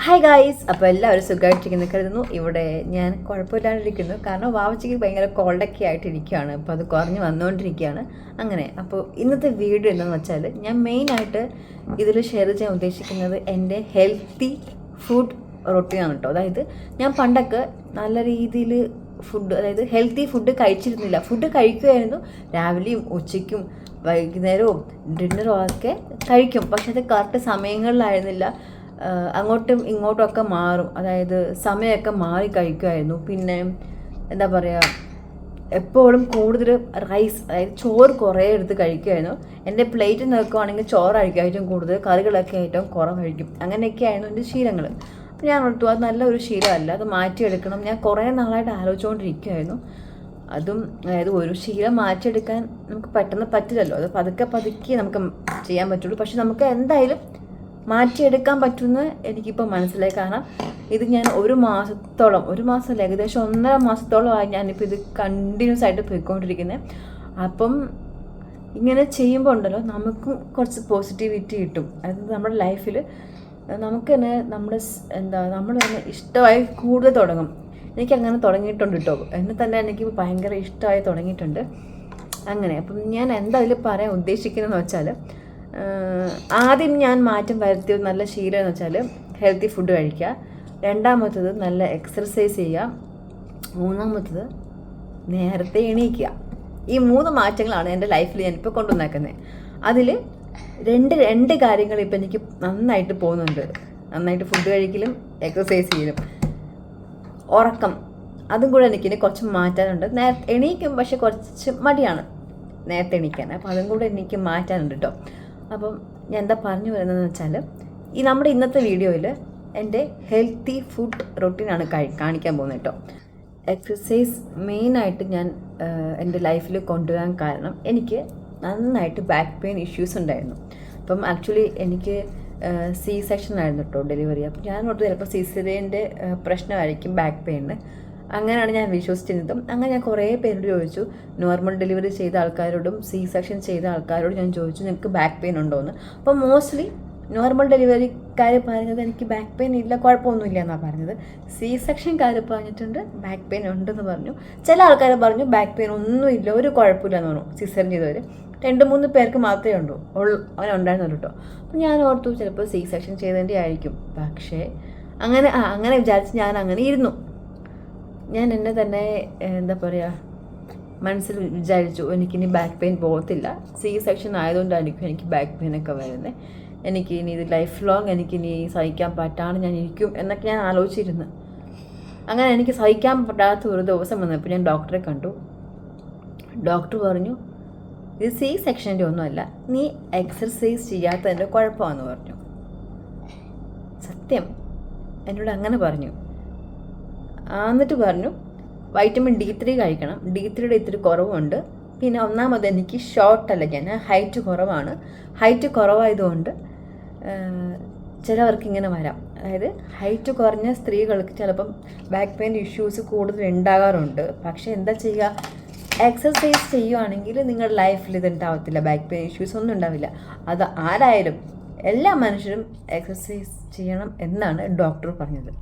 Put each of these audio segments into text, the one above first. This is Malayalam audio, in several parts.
ഹായ് ഗായ്സ്, അപ്പോൾ എല്ലാവരും സുഖമായിട്ടിരിക്കുന്നു കരുതുന്നു. ഇവിടെ ഞാൻ കുഴപ്പമില്ലാണ്ടിരിക്കുന്നു. കാരണം വാവച്ചിക്ക് ഭയങ്കര കോൾഡൊക്കെ ആയിട്ടിരിക്കുകയാണ്. അപ്പോൾ അത് കുറഞ്ഞ് വന്നുകൊണ്ടിരിക്കുകയാണ്. അങ്ങനെ അപ്പോൾ ഇന്നത്തെ വീഡിയോ എന്താണെന്ന് വെച്ചാൽ ഞാൻ മെയിനായിട്ട് ഇതിൽ ഷെയർ ചെയ്യാൻ ഉദ്ദേശിക്കുന്നത് എൻ്റെ ഹെൽത്തി ഫുഡ് റൊട്ടീനാണ് കേട്ടോ. അതായത് ഞാൻ പണ്ടൊക്കെ നല്ല രീതിയിൽ അതായത് ഹെൽത്തി ഫുഡ് കഴിച്ചിരുന്നില്ല. ഫുഡ് കഴിക്കുമായിരുന്നു, രാവിലെയും ഉച്ചയ്ക്കും വൈകുന്നേരവും ഡിന്നറും ഒക്കെ കഴിക്കും. പക്ഷെ അത് കറക്റ്റ് സമയങ്ങളിലായിരുന്നില്ല. അങ്ങോട്ടും ഇങ്ങോട്ടും ഒക്കെ മാറും, അതായത് സമയമൊക്കെ മാറി കഴിക്കുമായിരുന്നു. പിന്നെ എന്താ പറയുക, എപ്പോഴും കൂടുതൽ റൈസ്, അതായത് ചോറ് കുറേ എടുത്ത് കഴിക്കുമായിരുന്നു. എൻ്റെ പ്ലേറ്റ് നോക്കുവാണെങ്കിൽ ചോറായിരിക്കും ഏറ്റവും കൂടുതൽ, കറികളൊക്കെ ഏറ്റവും കുറവായിരിക്കും. അങ്ങനെയൊക്കെ ആയിരുന്നു എൻ്റെ ശീലങ്ങൾ. അപ്പോൾ ഞാൻ ഓർത്തു അത് നല്ലൊരു ശീലമല്ല, അത് മാറ്റിയെടുക്കണം. ഞാൻ കുറേ നാളായിട്ട് ആലോചിച്ചുകൊണ്ടിരിക്കുമായിരുന്നു. അതും അതായത് ഒരു ശീലം മാറ്റിയെടുക്കാൻ നമുക്ക് പെട്ടെന്ന് പറ്റില്ലല്ലോ, അത് പതുക്കെ പതുക്കെ നമുക്ക് ചെയ്യാൻ പറ്റുള്ളൂ. പക്ഷെ നമുക്ക് എന്തായാലും മാറ്റിയെടുക്കാൻ പറ്റുമെന്ന് എനിക്കിപ്പോൾ മനസ്സിലായി. കാരണം ഇത് ഞാൻ ഒരു മാസമല്ല, ഏകദേശം 1.5 മാസത്തോളമായി ഞാനിപ്പോൾ ഇത് കണ്ടിന്യൂസ് ആയിട്ട് പോയിക്കൊണ്ടിരിക്കുന്നത്. അപ്പം ഇങ്ങനെ ചെയ്യുമ്പോൾ ഉണ്ടല്ലോ നമുക്കും കുറച്ച് പോസിറ്റിവിറ്റി കിട്ടും. അതായത് നമ്മുടെ ലൈഫിൽ നമുക്ക് തന്നെ നമ്മൾ തന്നെ ഇഷ്ടമായി കൂടുതൽ തുടങ്ങും. എനിക്കങ്ങനെ തുടങ്ങിയിട്ടുണ്ട് കേട്ടോ, എന്നെ തന്നെ എനിക്ക് ഭയങ്കര ഇഷ്ടമായി തുടങ്ങിയിട്ടുണ്ട്. അങ്ങനെ അപ്പം ഞാൻ എന്തായാലും പറയാൻ ഉദ്ദേശിക്കുന്നതെന്ന് വെച്ചാൽ, ആദ്യം ഞാൻ മാറ്റം വരുത്തിയ നല്ല ശീലം എന്ന് വെച്ചാൽ ഹെൽത്തി ഫുഡ് കഴിക്കുക. രണ്ടാമത്തത് നല്ല എക്സർസൈസ് ചെയ്യുക. മൂന്നാമത്തത് നേരത്തെ എണീക്കുക. ഈ 3 മാറ്റങ്ങളാണ് എൻ്റെ ലൈഫിൽ ഞാനിപ്പോൾ കൊണ്ടുവന്നേക്കുന്നത്. അതിൽ രണ്ട് കാര്യങ്ങൾ ഇപ്പം എനിക്ക് നന്നായിട്ട് പോകുന്നുണ്ട്. നന്നായിട്ട് ഫുഡ് കഴിക്കലും എക്സർസൈസ് ചെയ്യലും. ഉറക്കം, അതും കൂടെ എനിക്കിനി കുറച്ച് മാറ്റാനുണ്ട്. നേരത്തെ എണീക്കും, പക്ഷെ കുറച്ച് മടിയാണ് നേരത്തെ എണീക്കാൻ. അപ്പോൾ അതും കൂടെ എനിക്ക് മാറ്റാനുണ്ട് കേട്ടോ. അപ്പം ഞാൻ എന്താ പറഞ്ഞു വരുന്നതെന്ന് വെച്ചാൽ, ഈ നമ്മുടെ ഇന്നത്തെ വീഡിയോയിൽ എൻ്റെ ഹെൽത്തി ഫുഡ് റൊട്ടീനാണ് കാണിക്കാൻ പോകുന്നത് കേട്ടോ. എക്സസൈസ് മെയിനായിട്ട് ഞാൻ എൻ്റെ ലൈഫിൽ കൊണ്ടുവരാൻ കാരണം എനിക്ക് നന്നായിട്ട് ബാക്ക് പെയിൻ ഇഷ്യൂസ് ഉണ്ടായിരുന്നു. അപ്പം ആക്ച്വലി എനിക്ക് സി സെക്ഷൻ ആയിരുന്നു കേട്ടോ ഡെലിവറി. അപ്പം ഞാൻ ഓർത്ത് ചിലപ്പോൾ സിസേറിയൻ്റെ പ്രശ്നമായിരിക്കും ബാക്ക് പെയിനിന്. അങ്ങനെയാണ് ഞാൻ വിശ്വസിച്ചിരുന്നതും. അങ്ങനെ ഞാൻ കുറേ പേരോട് ചോദിച്ചു, നോർമൽ ഡെലിവറി ചെയ്ത ആൾക്കാരോടും സി സെക്ഷൻ ചെയ്ത ആൾക്കാരോടും ഞാൻ ചോദിച്ചു നിങ്ങൾക്ക് ബാക്ക് പെയിൻ ഉണ്ടോ എന്ന്. അപ്പോൾ മോസ്റ്റ്ലി നോർമൽ ഡെലിവറിക്കാർ പറഞ്ഞത് എനിക്ക് ബാക്ക് പെയിൻ ഇല്ല, കുഴപ്പമൊന്നുമില്ല എന്നാണ് പറഞ്ഞത്. സി സെക്ഷൻകാർ പറഞ്ഞിട്ടുണ്ട് ബാക്ക് പെയിൻ ഉണ്ടെന്ന് പറഞ്ഞു. ചില ആൾക്കാർ പറഞ്ഞു ബാക്ക് പെയിൻ ഒന്നുമില്ല, ഒരു കുഴപ്പമില്ല എന്ന് പറഞ്ഞു. സിസേറിയൻ ചെയ്തവർ 2-3 പേർക്ക് മാത്രമേ അങ്ങനെ ഉണ്ടായിരുന്നുള്ളൂ കേട്ടോ. അപ്പം ഞാൻ ഓർത്തു ചിലപ്പോൾ സി സെക്ഷൻ ചെയ്തതിൻ്റെ ആയിരിക്കും. പക്ഷേ അങ്ങനെ വിചാരിച്ച് ഞാൻ അങ്ങനെ ഇരുന്നു. ഞാൻ എന്നെ തന്നെ എന്താ പറയുക, മനസ്സിൽ വിചാരിച്ചു എനിക്കിനി ബാക്ക് പെയിൻ പോകത്തില്ല, സി സെക്ഷൻ ആയതുകൊണ്ടായിരിക്കും എനിക്ക് ബാക്ക് പെയിനൊക്കെ വരുന്നത്, എനിക്കിനി ഇത് ലൈഫ് ലോങ് എനിക്കിനി സഹിക്കാൻ പറ്റാണ്ട് ഞാൻ ഇരിക്കും എന്നൊക്കെ ഞാൻ ആലോചിച്ചിരുന്നു. അങ്ങനെ എനിക്ക് സഹിക്കാൻ പറ്റാത്ത ഒരു ദിവസം വന്നപ്പോൾ ഞാൻ ഡോക്ടറെ കണ്ടു. ഡോക്ടർ പറഞ്ഞു ഇത് സി സെക്ഷൻ്റെ ഒന്നുമല്ല, നീ എക്സർസൈസ് ചെയ്യാത്തതിൻ്റെ കുഴപ്പമാണെന്ന് പറഞ്ഞു. സത്യം എന്നോട് അങ്ങനെ പറഞ്ഞു. എന്നിട്ട് പറഞ്ഞു വൈറ്റമിൻ D3 കഴിക്കണം, D3യുടെ ഇത്തിരി കുറവുണ്ട്. പിന്നെ ഒന്നാമത് എനിക്ക് ഷോർട്ടല്ല, ഞാൻ ഹൈറ്റ് കുറവാണ്. ഹൈറ്റ് കുറവായതുകൊണ്ട് ചിലവർക്ക് ഇങ്ങനെ വരാം. അതായത് ഹൈറ്റ് കുറഞ്ഞ സ്ത്രീകൾക്ക് ചിലപ്പം ബാക്ക് പെയിൻ ഇഷ്യൂസ് കൂടുതൽ ഉണ്ടാകാറുണ്ട്. പക്ഷേ എന്താ ചെയ്യുക, എക്സർസൈസ് ചെയ്യുവാണെങ്കിൽ നിങ്ങളുടെ ലൈഫിൽ ഇത് ഉണ്ടാവത്തില്ല, ബാക്ക് പെയിൻ ഇഷ്യൂസ് ഒന്നും ഉണ്ടാവില്ല. അത് ആരായാലും എല്ലാ മനുഷ്യരും എക്സർസൈസ് ചെയ്യണം എന്നാണ് ഡോക്ടർ പറഞ്ഞത്.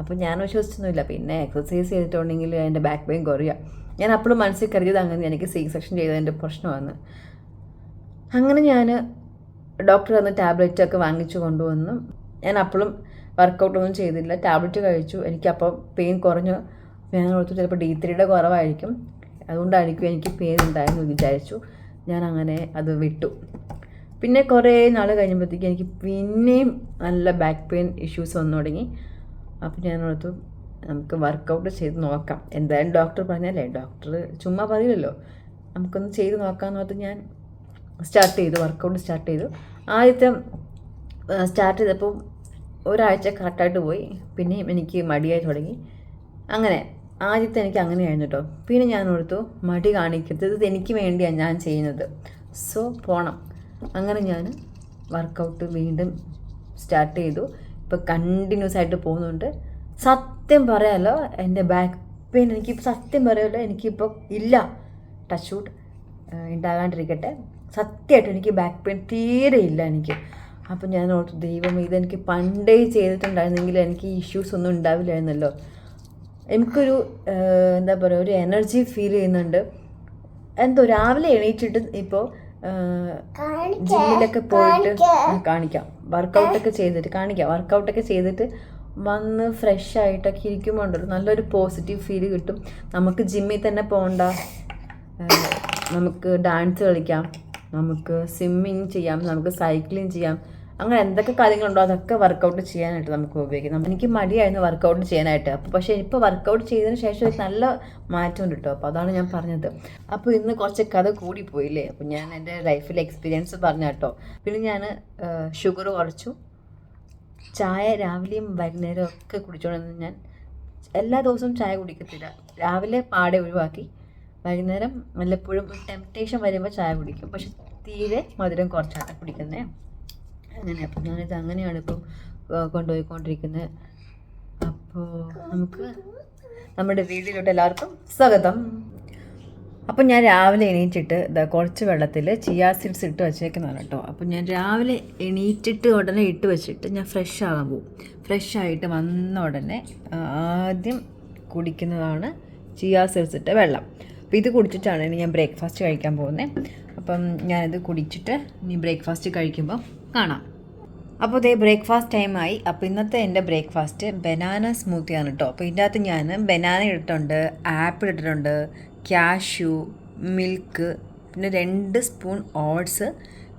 അപ്പോൾ ഞാൻ വിശ്വസിച്ചൊന്നുമില്ല. പിന്നെ എക്സർസൈസ് ചെയ്തിട്ടുണ്ടെങ്കിൽ എൻ്റെ ബാക്ക് പെയിൻ കുറയുക. ഞാൻ അപ്പോഴും മനസ്സിൽ കരുതിയത് അങ്ങനെ എനിക്ക് സി സെക്ഷൻ ചെയ്തതിൻ്റെ പ്രശ്നമാണ്. അങ്ങനെ ഞാൻ ഡോക്ടർ വന്ന് ടാബ്ലറ്റൊക്കെ വാങ്ങിച്ചു കൊണ്ടുവന്നു. ഞാൻ അപ്പോഴും വർക്കൗട്ടൊന്നും ചെയ്തില്ല, ടാബ്ലറ്റ് കഴിച്ചു. എനിക്കപ്പോൾ പെയിൻ കുറഞ്ഞു. ഞാൻ ഓർത്തു ചിലപ്പോൾ D3യുടെ കുറവായിരിക്കും, അതുകൊണ്ടായിരിക്കും എനിക്ക് പെയിൻ ഉണ്ടായെന്ന് വിചാരിച്ചു. ഞാൻ അങ്ങനെ അത് വിട്ടു. പിന്നെ കുറേ നാൾ കഴിഞ്ഞപ്പോഴത്തേക്ക് എനിക്ക് പിന്നെയും നല്ല ബാക്ക് പെയിൻ ഇഷ്യൂസ് വന്നു തുടങ്ങി. അപ്പോൾ ഞാൻ ഓർത്തു നമുക്ക് വർക്കൗട്ട് ചെയ്ത് നോക്കാം, എന്തായാലും ഡോക്ടർ പറഞ്ഞല്ലേ, ഡോക്ടർ ചുമ്മാ പറയില്ലല്ലോ, നമുക്കൊന്ന് ചെയ്ത് നോക്കാമെന്ന് ഓർത്ത് ഞാൻ വർക്കൗട്ട് സ്റ്റാർട്ട് ചെയ്തു. ആദ്യത്തെ സ്റ്റാർട്ട് ചെയ്തപ്പോൾ ഒരാഴ്ച കറക്റ്റായിട്ട് പോയി. പിന്നെയും എനിക്ക് മടിയായി തുടങ്ങി. അങ്ങനെ ആദ്യത്തെ എനിക്ക് അങ്ങനെയായിരുന്നു കേട്ടോ. പിന്നെ ഞാൻ ഓർത്തു മടി കാണിക്കരുത്, ഇത് എനിക്ക് വേണ്ടിയാണ് ഞാൻ ചെയ്യുന്നത്, സോ പോണം. അങ്ങനെ ഞാൻ വർക്കൗട്ട് വീണ്ടും സ്റ്റാർട്ട് ചെയ്തു. ഇപ്പോൾ കണ്ടിന്യൂസ് ആയിട്ട് പോകുന്നുണ്ട്. സത്യം പറയാമല്ലോ, എൻ്റെ ബാക്ക് പെയിൻ എനിക്കിപ്പോൾ ഇല്ല. ടച്ച് വുഡ് ഉണ്ടാകാണ്ടിരിക്കട്ടെ. സത്യമായിട്ടും എനിക്ക് ബാക്ക് പെയിൻ തീരെ ഇല്ല എനിക്ക്. അപ്പോൾ ഞാൻ ഓർത്തു ദൈവം ഇതെനിക്ക് പണ്ടേ ചെയ്തിട്ടുണ്ടായിരുന്നെങ്കിൽ എനിക്ക് ഇഷ്യൂസ് ഒന്നും ഉണ്ടാവില്ലായിരുന്നല്ലോ. എനിക്കൊരു എന്താ പറയുക, ഒരു എനർജി ഫീൽ ചെയ്യുന്നുണ്ട്. എന്തോ രാവിലെ എണീറ്റിട്ട് ഇപ്പോൾ ജിമ്മിലൊക്കെ പോയിട്ട് കാണിക്കാം, വർക്കൗട്ടൊക്കെ ചെയ്തിട്ട് വന്ന് ഫ്രഷ് ആയിട്ടൊക്കെ ഇരിക്കുമ്പോൾ ഉണ്ടല്ലോ നല്ലൊരു പോസിറ്റീവ് ഫീൽ കിട്ടും. നമുക്ക് ജിമ്മിൽ തന്നെ പോകണ്ട, നമുക്ക് ഡാൻസ് കളിക്കാം, നമുക്ക് സ്വിമ്മിങ് ചെയ്യാം, നമുക്ക് സൈക്ലിങ് ചെയ്യാം, അങ്ങനെ എന്തൊക്കെ കാര്യങ്ങളുണ്ടോ അതൊക്കെ വർക്കൗട്ട് ചെയ്യാനായിട്ട് നമുക്ക് ഉപയോഗിക്കാം. എനിക്ക് മടിയായിരുന്നു വർക്കൗട്ട് ചെയ്യാനായിട്ട്. അപ്പോൾ പക്ഷേ ഇപ്പോൾ വർക്കൗട്ട് ചെയ്തതിന് ശേഷം ഒരു നല്ല മാറ്റമുണ്ട് കേട്ടോ. അപ്പോൾ അതാണ് ഞാൻ പറഞ്ഞത്. അപ്പോൾ ഇന്ന് കുറച്ച് കഥ കൂടിപ്പോയില്ലേ. അപ്പോൾ ഞാൻ എൻ്റെ ലൈഫിലെ എക്സ്പീരിയൻസ് പറഞ്ഞ കേട്ടോ. പിന്നെ ഞാൻ ഷുഗർ കുറച്ചു, ചായ രാവിലെയും വൈകുന്നേരവും ഒക്കെ കുടിച്ചോണ്ടെന്ന്. ഞാൻ എല്ലാ ദിവസവും ചായ കുടിക്കത്തില്ല, രാവിലെ പാടെ ഒഴിവാക്കി വൈകുന്നേരം വല്ലപ്പോഴും ഒരു ടെംപ്റ്റേഷൻ വരുമ്പോൾ ചായ കുടിക്കും. പക്ഷെ തീരെ മധുരം കുറച്ചാണ് കുടിക്കുന്നത്. അങ്ങനെ അപ്പോൾ ഞാനിത് അങ്ങനെയാണ് ഇപ്പം കൊണ്ടുപോയിക്കൊണ്ടിരിക്കുന്നത്. അപ്പോൾ നമുക്ക് നമ്മുടെ വീട്ടിലോട്ട് എല്ലാവർക്കും സ്വാഗതം. അപ്പം ഞാൻ രാവിലെ എണീറ്റിട്ട് കുറച്ച് വെള്ളത്തിൽ ചിയാ സീഡ്സ് ഇട്ട് വച്ചേക്കുന്നതാണ് കേട്ടോ. അപ്പം ഞാൻ രാവിലെ എണീറ്റിട്ട് ഉടനെ ഇട്ട് വെച്ചിട്ട് ഞാൻ ഫ്രഷ് ആകാൻ പോകും. ഫ്രഷ് ആയിട്ട് വന്ന ഉടനെ ആദ്യം കുടിക്കുന്നതാണ് ചിയാ സീഡ്സ് ഇട്ട വെള്ളം. അപ്പോൾ ഇത് കുടിച്ചിട്ടാണ് ഇനി ഞാൻ ബ്രേക്ക്ഫാസ്റ്റ് കഴിക്കാൻ പോകുന്നത്. അപ്പം ഞാനിത് കുടിച്ചിട്ട് ഇനി ബ്രേക്ക്ഫാസ്റ്റ് കഴിക്കുമ്പോൾ കാണാം. അപ്പോൾ ഇതേ ബ്രേക്ക്ഫാസ്റ്റ് ടൈമായി. അപ്പോൾ ഇന്നത്തെ എൻ്റെ ബ്രേക്ക്ഫാസ്റ്റ് ബനാന സ്മൂത്തിയാണ് കേട്ടോ. അപ്പോൾ ഇതിൻ്റെ അകത്ത് ഞാൻ ബനാന ഇട്ടിട്ടുണ്ട്, ആപ്പിൾ ഇട്ടിട്ടുണ്ട്, ക്യാഷ്യൂ, മിൽക്ക്, പിന്നെ 2 സ്പൂൺ ഓട്സ്,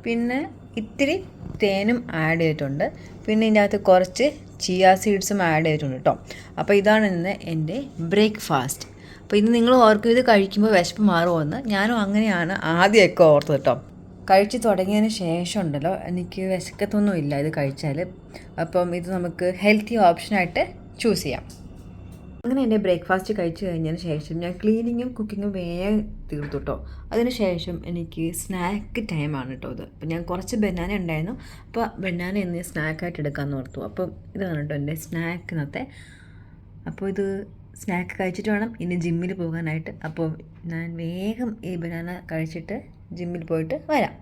പിന്നെ ഇത്തിരി തേനും ആഡ് ചെയ്തിട്ടുണ്ട്. പിന്നെ ഇതിൻ്റെ അകത്ത് കുറച്ച് ചിയാ സീഡ്സും ആഡ് ചെയ്തിട്ടുണ്ട് കേട്ടോ. അപ്പോൾ ഇതാണ് ഇന്ന് എൻ്റെ ബ്രേക്ക്ഫാസ്റ്റ്. അപ്പോൾ ഇന്ന് നിങ്ങൾ ഓർക്കും ഇത് കഴിക്കുമ്പോൾ വിശപ്പ് മാറുമെന്ന്. ഞാനും അങ്ങനെയാണ് ആദ്യമൊക്കെ ഓർത്തത് കേട്ടോ. കഴിച്ച് തുടങ്ങിയതിന് ശേഷം ഉണ്ടല്ലോ എനിക്ക് വിശക്കത്തൊന്നുമില്ല ഇത് കഴിച്ചാൽ. അപ്പം ഇത് നമുക്ക് ഹെൽത്തി ഓപ്ഷനായിട്ട് ചൂസ് ചെയ്യാം. അങ്ങനെ എൻ്റെ ബ്രേക്ക്ഫാസ്റ്റ് കഴിച്ച് കഴിഞ്ഞതിന് ശേഷം ഞാൻ ക്ലീനിങ്ങും കുക്കിങ്ങും വേഗം തീർത്തു കേട്ടോ. അതിന് ശേഷം എനിക്ക് സ്നാക്ക് ടൈമാണ് കേട്ടോ ഇത്. അപ്പോൾ ഞാൻ കുറച്ച് ബനാന ഉണ്ടായിരുന്നു, അപ്പോൾ ബനാന എന്ന് സ്നാക്കായിട്ട് എടുക്കാമെന്ന് ഓർത്തു. അപ്പോൾ ഇതാണ് കേട്ടോ എൻ്റെ സ്നാക്കിനകത്തെ. അപ്പോൾ ഇത് സ്നാക്ക് കഴിച്ചിട്ട് വേണം ഇനി ജിമ്മിൽ പോകാനായിട്ട്. അപ്പോൾ ഞാൻ വേഗം ഈ ബനാന കഴിച്ചിട്ട് ജിമ്മിൽ പോയിട്ട് വരാം.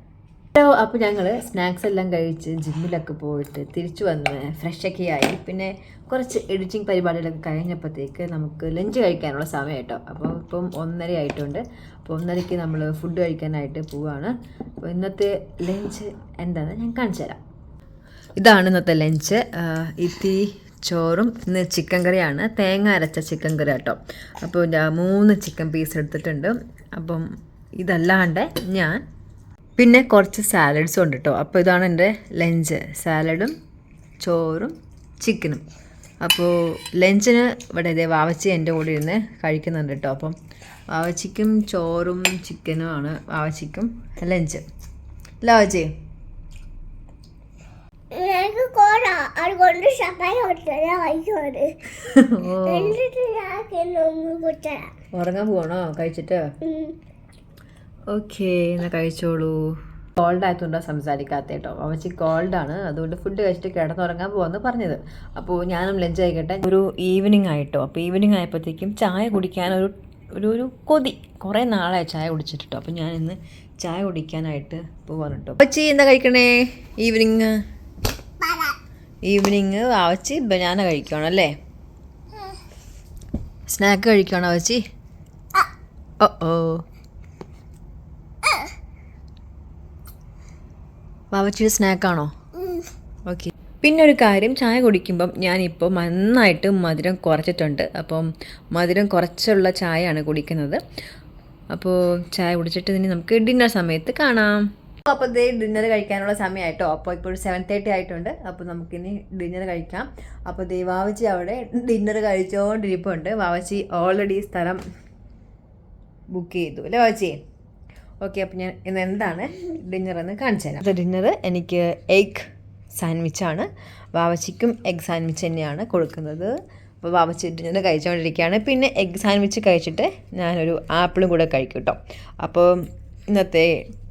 അപ്പോൾ ഞങ്ങൾ സ്നാക്സ് എല്ലാം കഴിച്ച് ജിമ്മിലൊക്കെ പോയിട്ട് തിരിച്ചു വന്ന് ഫ്രഷൊക്കെ ആയി. പിന്നെ കുറച്ച് എഡിറ്റിംഗ് പരിപാടികളൊക്കെ കഴിഞ്ഞപ്പോഴത്തേക്ക് നമുക്ക് ലഞ്ച് കഴിക്കാനുള്ള സമയം കേട്ടോ. അപ്പോൾ ഇപ്പം 1:30 ആയിട്ടുണ്ട്. അപ്പോൾ 1:30ക്ക് നമ്മൾ ഫുഡ് കഴിക്കാനായിട്ട് പോവുകയാണ്. അപ്പോൾ ഇന്നത്തെ ലഞ്ച് എന്താണെന്ന് ഞാൻ കാണിച്ചു തരാം. ഇതാണ് ഇന്നത്തെ ലഞ്ച്. ഇത്തിരി ചോറും ഇന്ന് ചിക്കൻ കറിയാണ്, തേങ്ങ അരച്ച ചിക്കൻ കറി കേട്ടോ. അപ്പോൾ 3 ചിക്കൻ പീസ് എടുത്തിട്ടുണ്ട്. അപ്പം ഇതല്ലാണ്ട് ഞാൻ പിന്നെ കുറച്ച് സാലഡ്സും ഉണ്ട് കേട്ടോ. അപ്പോൾ ഇതാണ് എൻ്റെ ലഞ്ച്, സാലഡും ചോറും ചിക്കനും. അപ്പോൾ ലഞ്ചിന് ഇവിടെ ഇതേ വാവച്ചി എൻ്റെ കൂടെ ഇരുന്ന് കഴിക്കുന്നുണ്ട് കേട്ടോ. അപ്പം വാവച്ചിക്കും ചോറും ചിക്കനും ആണ് വാവച്ചിക്കും ലഞ്ച്. വാവച്ചി ഉറങ്ങാൻ പോകണോ കഴിച്ചിട്ട്? ഓക്കെ, എന്നാൽ കഴിച്ചോളൂ. കോൾഡ് ആയതുകൊണ്ടാണ് സംസാരിക്കാത്ത കേട്ടോ. അവച്ച് കോൾഡാണ്, അതുകൊണ്ട് ഫുഡ് കഴിച്ചിട്ട് കിടന്നുറങ്ങാൻ പോകുമെന്ന് പറഞ്ഞത്. അപ്പോൾ ഞാനും ലഞ്ച് കഴിക്കട്ടെ. ഒരു ഈവനിങ് ആയിട്ടോ. അപ്പോൾ ഈവനിങ് ആയപ്പോഴത്തേക്കും ചായ കുടിക്കാൻ ഒരു കൊതി. കുറേ നാളായി ചായ കുടിച്ചിട്ടോ. അപ്പോൾ ഞാൻ ഇന്ന് ചായ കുടിക്കാനായിട്ട് പോവാണ് കേട്ടോ. അവച്ചി എന്താ കഴിക്കണേ? ഈവനിങ് അവച്ചി ബനാന കഴിക്കണം അല്ലേ? സ്നാക്ക് കഴിക്കണം അവച്ചി? ഓ വാവച്ചിയുടെ സ്നാക്കാണോ? ഓക്കെ. പിന്നെ ഒരു കാര്യം, ചായ കുടിക്കുമ്പം ഞാനിപ്പോൾ നന്നായിട്ട് മധുരം കുറച്ചിട്ടുണ്ട്. അപ്പം മധുരം കുറച്ചുള്ള ചായയാണ് കുടിക്കുന്നത്. അപ്പോൾ ചായ കുടിച്ചിട്ട് ഇനി നമുക്ക് ഡിന്നർ സമയത്ത് കാണാം. അപ്പോൾ ഇതേ ഡിന്നർ കഴിക്കാനുള്ള സമയമായിട്ടോ. അപ്പോൾ ഇപ്പോൾ 7:30 ആയിട്ടുണ്ട്. അപ്പോൾ നമുക്കിനി ഡിന്നർ കഴിക്കാം. അപ്പോൾ ദേ വാവച്ചി അവിടെ ഡിന്നർ കഴിച്ചുകൊണ്ടിരിപ്പുണ്ട്. വാവച്ചി ഓൾറെഡി സ്ഥലം ബുക്ക് ചെയ്തു അല്ലേ വാവച്ചി? ഓക്കെ, അപ്പോൾ ഞാൻ ഇന്ന് എന്താണ് ഡിന്നർ എന്ന് കാണിച്ചു തരാം. അത് ഡിന്നർ എനിക്ക് എഗ് സാൻഡ്വിച്ചാണ്. വാവച്ചിക്കും എഗ് സാൻഡ്വിച്ച് തന്നെയാണ് കൊടുക്കുന്നത്. അപ്പോൾ വാവച്ചി ഡിന്നർ കഴിച്ചുകൊണ്ടിരിക്കുകയാണ്. പിന്നെ എഗ് സാൻഡ്വിച്ച് കഴിച്ചിട്ട് ഞാനൊരു ആപ്പിളും കൂടെ കഴിക്കും കേട്ടോ. അപ്പോൾ ഇന്നത്തെ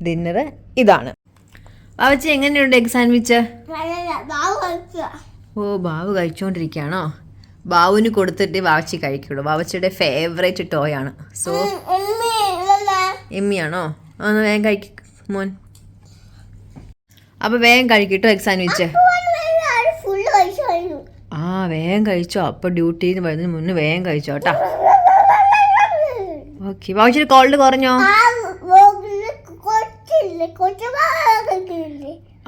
ഡിന്നർ ഇതാണ്. വാവച്ചി എങ്ങനെയുണ്ട് എഗ് സാൻഡ്വിച്ച്? ഓ, ബാബു കഴിച്ചുകൊണ്ടിരിക്കുകയാണോ? ബാബുവിന് കൊടുത്തിട്ട് വാവച്ചി കഴിക്കുള്ളൂ. വാവച്ചിയുടെ ഫേവറേറ്റ് ടോയാണ്. സോ എമ്മിയാണോ? ഒന്ന് വേഗം കഴിക്കും മോൻ. അപ്പോൾ വേഗം കഴിക്കട്ടോ എഗ് സാൻഡ്വിച്ച്. ഫുള്ള് കഴിച്ചു. ആ വേഗം കഴിച്ചോ. അപ്പോൾ ഡ്യൂട്ടിയിൽ നിന്ന് വരുന്നതിന് മുന്നേ വേഗം കഴിച്ചോ കേട്ടോ. ഓക്കെ. വാവിച്ചിട്ട് കോൾഡ് കുറഞ്ഞോ?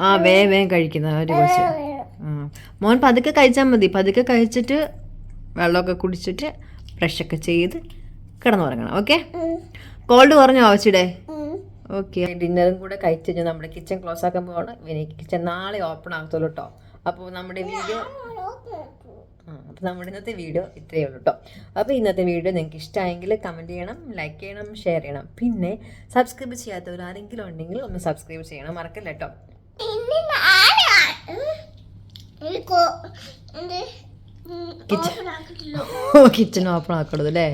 ആ വേഗം കഴിക്കുന്ന ഒരു കുറച്ച്. മോൻ പതുക്കെ കഴിച്ചാൽ മതി. പതുക്കെ കഴിച്ചിട്ട് വെള്ളമൊക്കെ കുടിച്ചിട്ട് ബ്രഷൊക്കെ ചെയ്ത് കിടന്നുറങ്ങണം. ഓക്കെ. കോൾഡ് കുറഞ്ഞോ വാവച്ചിടെ? ഓക്കെ. ഡിന്നറും കൂടെ കഴിച്ച് കഴിഞ്ഞാൽ നമ്മുടെ കിച്ചൺ ക്ലോസ് ആക്കാൻ പോവാണ്. കിച്ചൺ നാളെ ഓപ്പൺ ആകത്തുള്ളൂ കേട്ടോ. അപ്പോൾ നമ്മുടെ വീഡിയോ ഇന്നത്തെ വീഡിയോ ഇത്രയേ ഉള്ളൂ കേട്ടോ. അപ്പോൾ ഇന്നത്തെ വീഡിയോ നിങ്ങൾക്ക് ഇഷ്ടമായെങ്കിൽ കമൻറ്റ് ചെയ്യണം, ലൈക്ക് ചെയ്യണം, ഷെയർ ചെയ്യണം. പിന്നെ സബ്സ്ക്രൈബ് ചെയ്യാത്തവർ ആരെങ്കിലും ഉണ്ടെങ്കിൽ ഒന്ന് സബ്സ്ക്രൈബ് ചെയ്യണം, മറക്കല്ല കേട്ടോ. കിച്ചൺ ഓപ്പൺ ആക്കണത് അല്ലേ?